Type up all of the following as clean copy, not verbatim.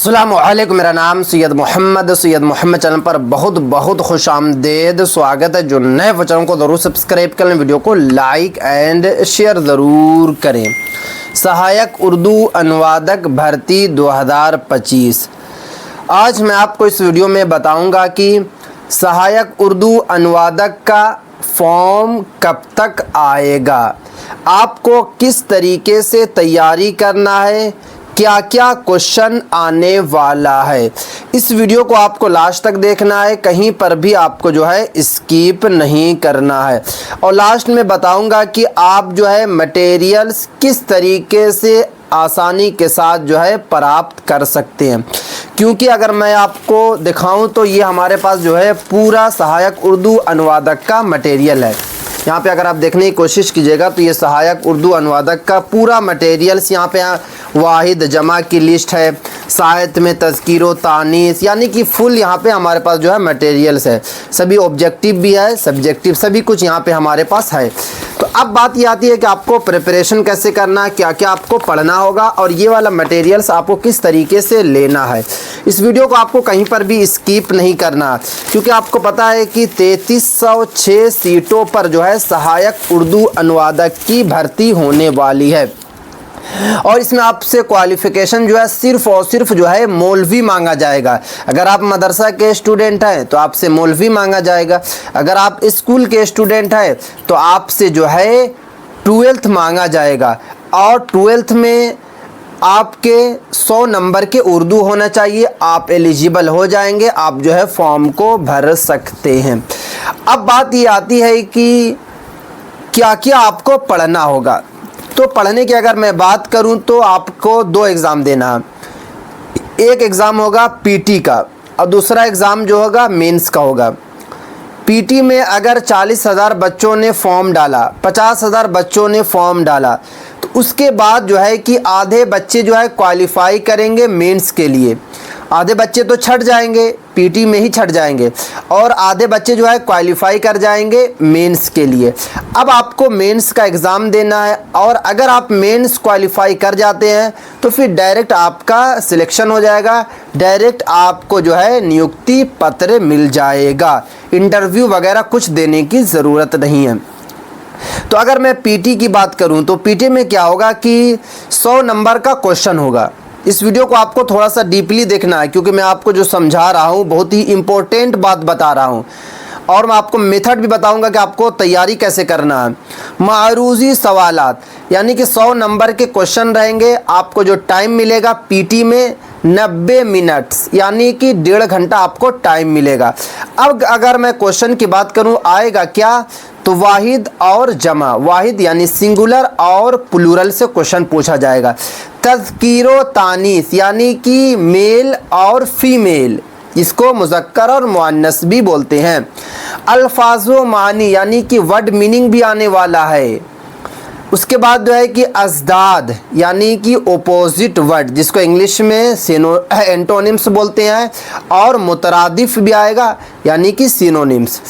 अस्सलामुअलैकुम, मेरा नाम सैयद मोहम्मद चैनल पर बहुत बहुत खुश आमदेद स्वागत है। जो नए बच्चों को ज़रूर सब्सक्राइब करें, वीडियो को लाइक एंड शेयर ज़रूर करें। सहायक उर्दू अनुवादक भर्ती 2025। आज मैं आपको इस वीडियो में बताऊंगा कि सहायक उर्दू अनुवादक का फॉर्म कब तक आएगा, आपको किस तरीके से तैयारी करना है, क्या क्या क्वेश्चन आने वाला है। इस वीडियो को आपको लास्ट तक देखना है, कहीं पर भी आपको जो है स्किप नहीं करना है। और लास्ट में बताऊंगा कि आप जो है मटेरियल्स किस तरीके से आसानी के साथ जो है प्राप्त कर सकते हैं। क्योंकि अगर मैं आपको दिखाऊं तो ये हमारे पास जो है पूरा सहायक उर्दू अनुवादक का मटेरियल है। यहाँ पे अगर आप देखने की कोशिश कीजिएगा तो ये सहायक उर्दू अनुवादक का पूरा मटेरियल्स यहाँ पे वाहिद जमा की लिस्ट है, साहित्य में तज़कीरो तानीस, यानी कि फुल यहाँ पे हमारे पास जो है मटेरियल्स है। सभी ऑब्जेक्टिव भी है, सब्जेक्टिव, सभी कुछ यहाँ पे हमारे पास है। तो अब बात ये आती है कि आपको प्रिपरेशन कैसे करना है, क्या क्या आपको पढ़ना होगा और ये वाला मटेरियल्स आपको किस तरीके से लेना है। इस वीडियो को आपको कहीं पर भी स्किप नहीं करना, क्योंकि आपको पता है कि 3306 सीटों पर जो है सहायक उर्दू अनुवादक की भर्ती होने वाली है। और इसमें आपसे क्वालिफ़िकेशन जो है सिर्फ़ और सिर्फ जो है मौलवी मांगा जाएगा। अगर आप मदरसा के स्टूडेंट हैं तो आपसे मौलवी मांगा जाएगा, अगर आप स्कूल के स्टूडेंट हैं तो आपसे जो है 12th मांगा जाएगा। और 12th में आपके 100 नंबर के उर्दू होना चाहिए, आप एलिजिबल हो जाएंगे, आप जो है फॉर्म को भर सकते हैं। अब बात ये आती है कि क्या क्या आपको पढ़ना होगा। तो पढ़ने की अगर मैं बात करूं तो आपको 2 एग्ज़ाम देना है। एक एग्ज़ाम होगा पीटी का और दूसरा एग्ज़ाम जो होगा मेंस का होगा। पीटी में अगर 40,000 बच्चों ने फॉर्म डाला, 50,000 बच्चों ने फॉर्म डाला, तो उसके बाद जो है कि आधे बच्चे जो है क्वालिफाई करेंगे मेंस के लिए, आधे बच्चे तो छट जाएंगे, पीटी में ही छट जाएंगे, और आधे बच्चे जो है क्वालिफाई कर जाएंगे मेंस के लिए। अब आपको मेंस का एग्ज़ाम देना है, और अगर आप मेंस क्वालिफाई कर जाते हैं तो फिर डायरेक्ट आपका सिलेक्शन हो जाएगा, डायरेक्ट आपको जो है नियुक्ति पत्र मिल जाएगा, इंटरव्यू वगैरह कुछ देने की ज़रूरत नहीं है। तो अगर मैं पीटी की बात करूं तो पीटी में क्या होगा कि 100 नंबर का क्वेश्चन होगा। इस वीडियो को आपको थोड़ा सा डीपली देखना है, क्योंकि मैं आपको जो समझा रहा हूँ बहुत ही इम्पोर्टेंट बात बता रहा हूँ, और मैं आपको मेथड भी बताऊंगा कि आपको तैयारी कैसे करना है। मारूजी सवालात, यानी कि 100 नंबर के क्वेश्चन रहेंगे। आपको जो टाइम मिलेगा पीटी में 90 मिनट्स, यानी कि 1.5 घंटा आपको टाइम मिलेगा। अब अगर मैं क्वेश्चन की बात करूं आएगा क्या, तो वाहिद और जमा, वाहिद यानी सिंगुलर और प्लूरल से क्वेश्चन पूछा जाएगा। तज़कीरो तानीस, यानी कि मेल और फीमेल, इसको मुज़क्कर और मुअन्नस भी बोलते हैं। अल्फाजो मानी, यानी कि वर्ड मीनिंग भी आने वाला है। उसके बाद जो है कि अज़दाद, यानी कि ओपोजिट वर्ड, जिसको इंग्लिश में एंटोनिम्स बोलते हैं, और मुतरादिफ भी आएगा, यानी कि सिनोनिम्स।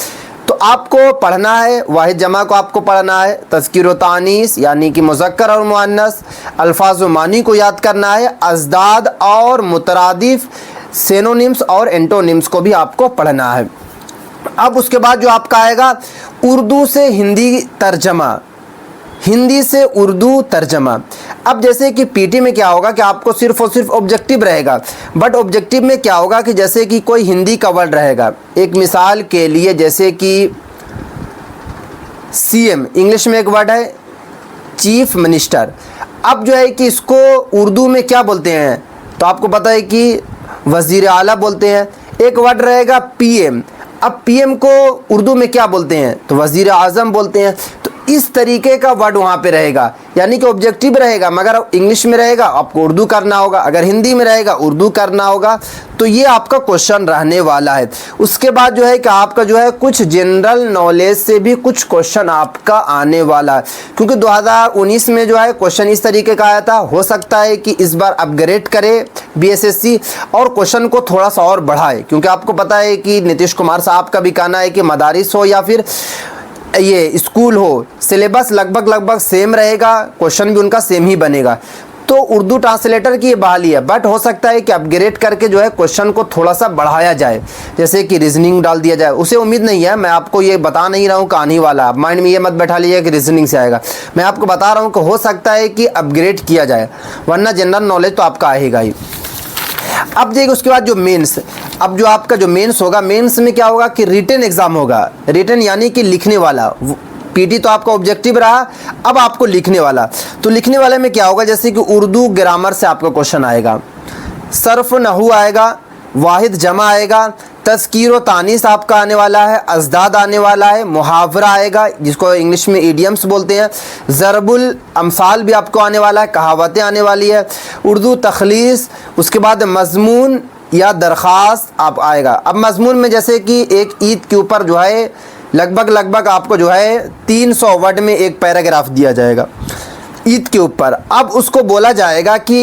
तो आपको पढ़ना है, वाहिद जमा को आपको पढ़ना है, तज़कीरो तानीस यानी कि मुज़क्कर और मुअन्नस, अल्फाज़ो मानी को याद करना है, अज़दाद और मुतरादिफ, सिनोनिम्स और एंटोनिम्स को भी आपको पढ़ना है। अब उसके बाद जो आपका आएगा उर्दू से हिंदी तर्जमा, हिंदी से उर्दू तर्जमा। अब जैसे कि पीटी में क्या होगा कि आपको सिर्फ और सिर्फ ऑब्जेक्टिव रहेगा, बट ऑब्जेक्टिव में क्या होगा कि जैसे कि कोई हिंदी का वर्ड रहेगा, एक मिसाल के लिए जैसे कि सीएम, इंग्लिश में एक वर्ड है चीफ मिनिस्टर। अब जो है कि इसको उर्दू में क्या बोलते हैं, तो आपको पता है कि वज़ीर आला बोलते हैं। एक वर्ड रहेगा पीएम, अब पीएम को उर्दू में क्या बोलते हैं, तो वज़ीर आज़म बोलते हैं। तो इस तरीके का वर्ड वहाँ पे रहेगा, यानी कि ऑब्जेक्टिव रहेगा, मगर इंग्लिश में रहेगा आपको उर्दू करना होगा, अगर हिंदी में रहेगा उर्दू करना होगा। तो ये आपका क्वेश्चन रहने वाला है। उसके बाद जो है कि आपका जो है कुछ जनरल नॉलेज से भी कुछ क्वेश्चन आपका आने वाला है, क्योंकि 2019 में जो है क्वेश्चन इस तरीके का आया था। हो सकता है कि इस बार अपग्रेड करे बीएसएससी और क्वेश्चन को थोड़ा सा और बढ़ाए, क्योंकि आपको पता है कि नीतीश कुमार साहब का भी कहना है कि मदारिस हो या फिर ये स्कूल हो, सिलेबस लगभग सेम रहेगा, क्वेश्चन भी उनका सेम ही बनेगा। तो उर्दू ट्रांसलेटर की ये बहाली है, बट हो सकता है कि अपग्रेड करके जो है क्वेश्चन को थोड़ा सा बढ़ाया जाए, जैसे कि रीजनिंग डाल दिया जाए। उसे उम्मीद नहीं है, मैं आपको ये बता नहीं रहा हूँ कहानी वाला, माइंड में ये मत बैठा लीजिए कि रीजनिंग से आएगा। मैं आपको बता रहा हूँ कि हो सकता है कि अपग्रेड किया जाए, वरना जनरल नॉलेज तो आपका आएगा ही। अब देखिए उसके बाद जो मेंस, अब जो आपका जो मेंस होगा, मेंस में क्या होगा कि रिटन एग्जाम होगा। रिटन यानी कि लिखने वाला, पीटी तो आपका ऑब्जेक्टिव रहा, अब आपको लिखने वाला। तो लिखने वाले में क्या होगा, जैसे कि उर्दू ग्रामर से आपका क्वेश्चन आएगा, सर्फ नहू आएगा, वाहिद जमा आएगा, तज़कीर व तानीस आपका आने वाला है, अज़दाद आने वाला है, मुहावरा आएगा जिसको इंग्लिश में इडियम्स बोलते हैं, ज़रबुल अमसाल भी आपको आने वाला है, कहावतें आने वाली है, उर्दू तखलीस, उसके बाद मज़मून या दरख्वास्त आप आएगा। अब मज़मून में जैसे कि एक ईद के ऊपर जो है लगभग आपको जो है 300 वर्ड में एक पैराग्राफ दिया जाएगा ईद के ऊपर। अब उसको बोला जाएगा कि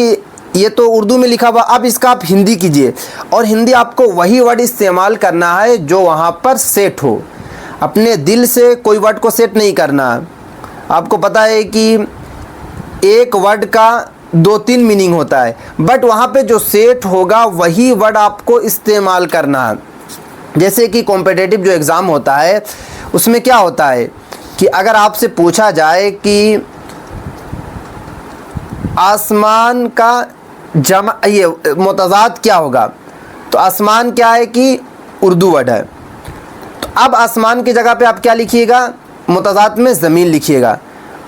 ये तो उर्दू में लिखा हुआ, अब इसका आप हिंदी कीजिए, और हिंदी आपको वही वर्ड इस्तेमाल करना है जो वहाँ पर सेट हो। अपने दिल से कोई वर्ड को सेट नहीं करना। आपको पता है कि एक वर्ड का 2-3 मीनिंग होता है, बट वहाँ पे जो सेट होगा वही वर्ड आपको इस्तेमाल करना है। जैसे कि कॉम्पिटिटिव जो एग्ज़ाम होता है उसमें क्या होता है कि अगर आपसे पूछा जाए कि आसमान का जमा ये मुतज़ाद क्या होगा, तो आसमान क्या है कि उर्दू वर्ड है, तो अब आसमान की जगह पे आप क्या लिखिएगा, मुतज़ाद में ज़मीन लिखिएगा।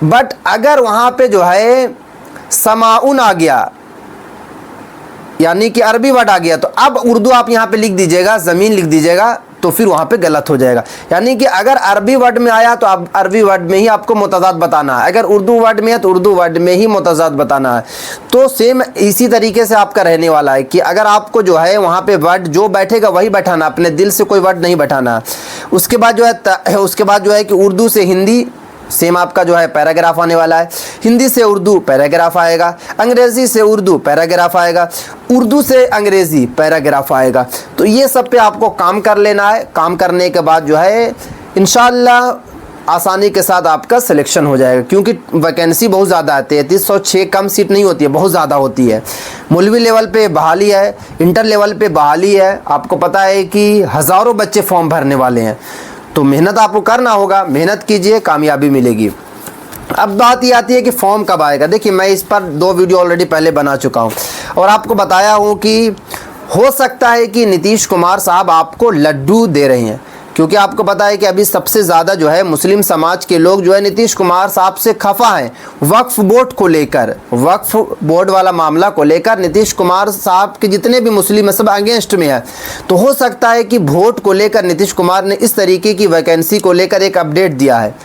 बट अगर वहाँ पे जो है समाउन आ गया यानी कि अरबी वर्ड आ गया, तो अब उर्दू आप यहाँ पे लिख दीजिएगा, ज़मीन लिख दीजिएगा, तो फिर वहाँ पे गलत हो जाएगा। यानी कि अगर अरबी वर्ड में आया तो आप अरबी वर्ड में ही आपको मुतज़ाद बताना है, अगर उर्दू वर्ड में है तो उर्दू वर्ड में ही मुतज़ाद बताना है। तो सेम इसी तरीके से आपका रहने वाला है कि अगर आपको जो है वहाँ पे वर्ड जो बैठेगा वही बैठाना, अपने दिल से कोई वर्ड नहीं बैठाना। उसके बाद जो है कि उर्दू से हिंदी सेम आपका जो है पैराग्राफ आने वाला है, हिंदी से उर्दू पैराग्राफ आएगा, अंग्रेज़ी से उर्दू पैराग्राफ आएगा, उर्दू से अंग्रेज़ी पैराग्राफ आएगा। तो ये सब पे आपको काम कर लेना है। काम करने के बाद जो है इंशाअल्लाह आसानी के साथ आपका सिलेक्शन हो जाएगा, क्योंकि वैकेंसी बहुत ज़्यादा आती है। 3306 कम सीट नहीं होती है, बहुत ज़्यादा होती है। मौलवी लेवल पे बहाली है, इंटर लेवल पे बहाली है। आपको पता है कि हज़ारों बच्चे फॉर्म भरने वाले हैं, तो मेहनत आपको करना होगा, मेहनत कीजिए, कामयाबी मिलेगी। अब बात ये आती है कि फॉर्म कब आएगा। देखिए मैं इस पर 2 वीडियो ऑलरेडी पहले बना चुका हूँ और आपको बताया हूँ कि हो सकता है कि नीतीश कुमार साहब आपको लड्डू दे रहे हैं, क्योंकि आपको पता है कि अभी सबसे ज़्यादा जो है मुस्लिम समाज के लोग जो है नीतीश कुमार साहब से खफा हैं वक्फ बोर्ड को लेकर, वक्फ बोर्ड वाला मामला को लेकर नीतीश कुमार साहब के जितने भी मुस्लिम सब अगेंस्ट में है। तो हो सकता है कि वोट को लेकर नीतीश कुमार ने इस तरीके की वैकेंसी को लेकर एक अपडेट दिया है।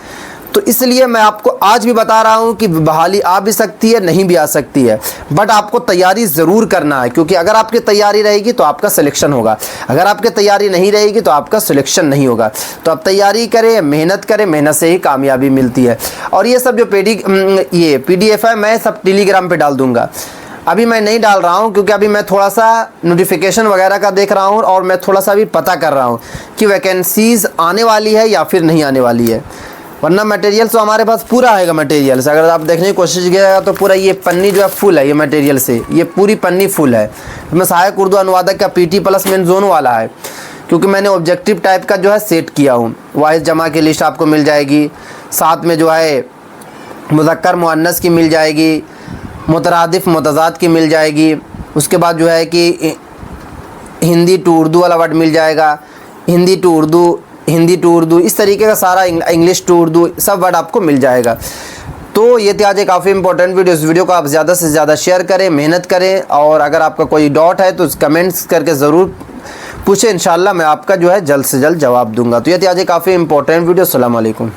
तो इसलिए मैं आपको आज भी बता रहा हूं कि बहाली आ भी सकती है, नहीं भी आ सकती है, बट आपको तैयारी ज़रूर करना है, क्योंकि अगर आपकी तैयारी रहेगी तो आपका सिलेक्शन होगा, अगर आपकी तैयारी नहीं रहेगी तो आपका सिलेक्शन नहीं होगा। तो आप तैयारी करें, मेहनत करें, मेहनत से ही कामयाबी मिलती है। और ये सब जो ये PDF है मैं सब टेलीग्राम पर डाल दूँगा। अभी मैं नहीं डाल रहा हूँ क्योंकि अभी मैं थोड़ा सा नोटिफिकेशन वगैरह का देख रहा हूँ और मैं थोड़ा सा भी पता कर रहा हूँ कि वैकेंसीज़ आने वाली है या फिर नहीं आने वाली है। वरना मटेरियल तो हमारे पास पूरा आएगा। मटेरियल से अगर आप देखने की कोशिश कीजिएगा तो पूरा ये पन्नी जो है फुल है, ये मटेरियल से ये पूरी पन्नी फुल है। मैं सहायक उर्दू अनुवादक का PT+ मेन जोन वाला है, क्योंकि मैंने ऑब्जेक्टिव टाइप का जो है सेट किया हूँ। वाहिद जमा की लिस्ट आपको मिल जाएगी, साथ में जो है मुज़क्कर मुअन्नस की मिल जाएगी, मुतरादिफ मुतज़ाद की मिल जाएगी। उसके बाद जो है कि हिंदी टू उर्दू वाला वर्ड मिल जाएगा, हिंदी टू उर्दू, इस तरीके का सारा इंग्लिश टू उर्दू सब वर्ड आपको मिल जाएगा। तो ये थी आज एक काफ़ी इंपॉर्टेंट वीडियो। इस वीडियो को आप ज़्यादा से ज़्यादा शेयर करें, मेहनत करें, और अगर आपका कोई डाउट है तो कमेंट्स करके ज़रूर पूछें। इंशाल्लाह मैं आपका जो है जल्द से जल्द जवाब दूंगा। तो ये थी आज एक काफ़ी इंपॉर्टेंट वीडियो। अस्सलाम वालेकुम।